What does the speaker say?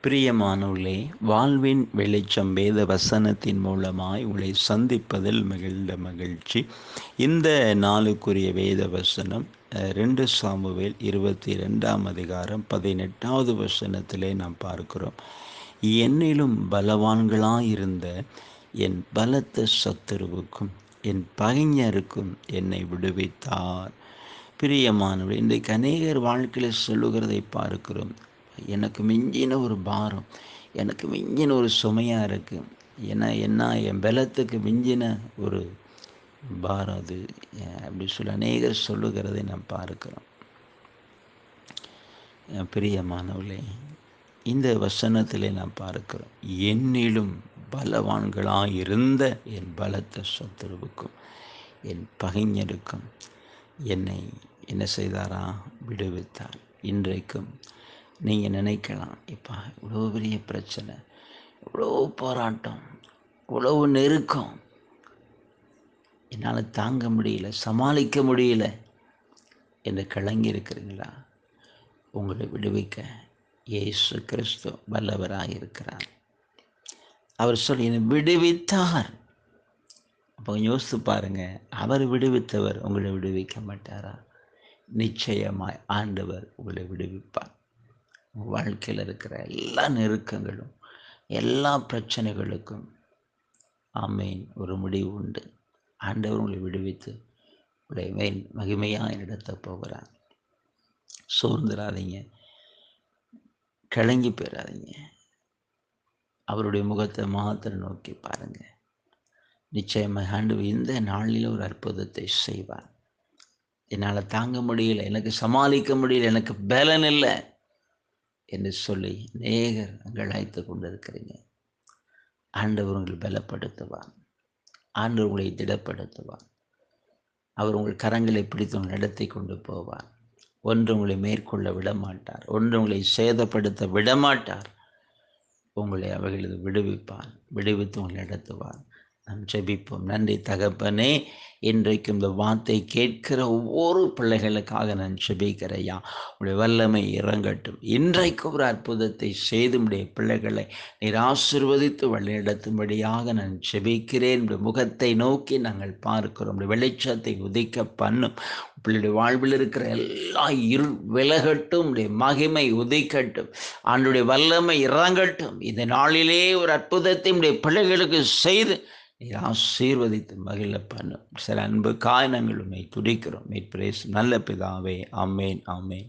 பிரியமானவர்களே, வாழ்வின் வெளிச்சம் வேத வசனத்தின் மூலமாய் உங்களை சந்திப்பதில் மிகுந்த மகிழ்ச்சி. இந்த நாளுக்குரிய வேத வசனம் 2 சாமுவேல் 22ஆம் அதிகாரம் 18வது வசனத்திலே நாம் பார்க்கிறோம். என்னிலும் பலவான்களாயிருந்த என் பலத்த சத்துருவுக்கும் என் பகைஞருக்கும் என்னை விடுவித்தார். பிரியமானவர்களே, இன்றைக்கு அநேகர் வாழ்க்கையில் சொல்லுகிறதை பார்க்கிறோம். எனக்கு மிஞ்சின ஒரு பாரம், எனக்கு மிஞ்சின ஒரு சுமையாக இருக்குது. என்ன என் பலத்துக்கு மிஞ்சின ஒரு பாரம் அது அப்படி சொல்லி அநேகர் சொல்லுகிறதை நாம் பார்க்கிறோம். பிரியமானவர்களே, இந்த வசனத்திலே நாம் பார்க்கிறோம், என்னிலும் பலவான்களாயிருந்த என் பலத்த சத்துருவுக்கும் என் பகைஞருக்கும் என்னை என்ன செய்தாரா? விடுவித்தார். இன்றைக்கும் நீங்கள் நினைக்கலாம், இப்போ இவ்வளோ பெரிய பிரச்சனை, இவ்வளோ போராட்டம், இவ்வளோ நெருக்கம், என்னால் தாங்க முடியல, சமாளிக்க முடியல என்று கலங்கி இருக்கிறீங்களா? உங்களை விடுவிக்க இயேசு கிறிஸ்து வல்லவராக இருக்கிறார். அவர் சொல்லி என்னை விடுவித்தார். அப்போ யோசித்து பாருங்க, அவர் விடுவித்தவர் உங்களை விடுவிக்க மாட்டாரா? நிச்சயமாய் ஆண்டவர் உங்களை விடுவிப்பார். உங்கள் வாழ்க்கையில் இருக்கிற எல்லா நெருக்கங்களும், எல்லா பிரச்சனைகளுக்கும் ஆமேன் ஒரு முடிவு உண்டு. ஆண்டவர் உங்களை விடுவித்து உங்களை மகிமையாக நடத்த போகிறார். சோர்ந்துடாதீங்க, கலங்கி போயிடாதீங்க. அவருடைய முகத்தை மாத்திரம் நோக்கி பாருங்க. நிச்சயமாக ஆண்டவர் இந்த நாளில் ஒரு அற்புதத்தை செய்வார். என்னால் தாங்க முடியல, எனக்கு சமாளிக்க முடியல, எனக்கு பலன் இல்லை என்று சொல்லி அநேகர் அழைத்து கொண்டு இருக்கிறீங்க. ஆண்டவர் உங்களை பலப்படுத்துவார். ஆண்டவர் உங்களை திடப்படுத்துவார். அவர் உங்கள் கரங்களை பிடித்து உங்களை நடத்தி கொண்டு போவார். ஒன்று உங்களை மேற்கொள்ள விடமாட்டார், ஒன்று உங்களை சேதப்படுத்த விடமாட்டார். உங்களை அவர்களது விடுவிப்பார், விடுவித்து உங்களை நடத்துவார். நாம் ஜெபிப்போம். நன்றி தகப்பனே, இன்றைக்கும் இந்த வார்த்தை கேட்கிற ஒவ்வொரு பிள்ளைகளுக்காக நான் ஜெபிக்கிறையா, உடைய வல்லமை இறங்கட்டும். இன்றைக்கு ஒரு அற்புதத்தை செய்து உடைய பிள்ளைகளை நீர் ஆசீர்வதித்து வழிநடத்தும்படியாக நான் ஜெபிக்கிறேன். உடைய முகத்தை நோக்கி நாங்கள் பார்க்கிறோம். உடைய வெளிச்சத்தை உதிக்க பண்ணும். பிள்ளைடைய வாழ்வில் இருக்கிற எல்லா இருள் விலகட்டும். உடைய மகிமை உதிக்கட்டும். ஆண்டுடைய வல்லமை இறங்கட்டும். இந்த நாளிலே ஒரு அற்புதத்தை உடைய பிள்ளைகளுக்கு செய்து ஆசீர்வதித்து மகிழ பண்ணும். சில அன்பு காரணங்கள் உண்மை துடிக்கிறோம். நல்ல பிதாவே, ஆமேன், ஆமேன்.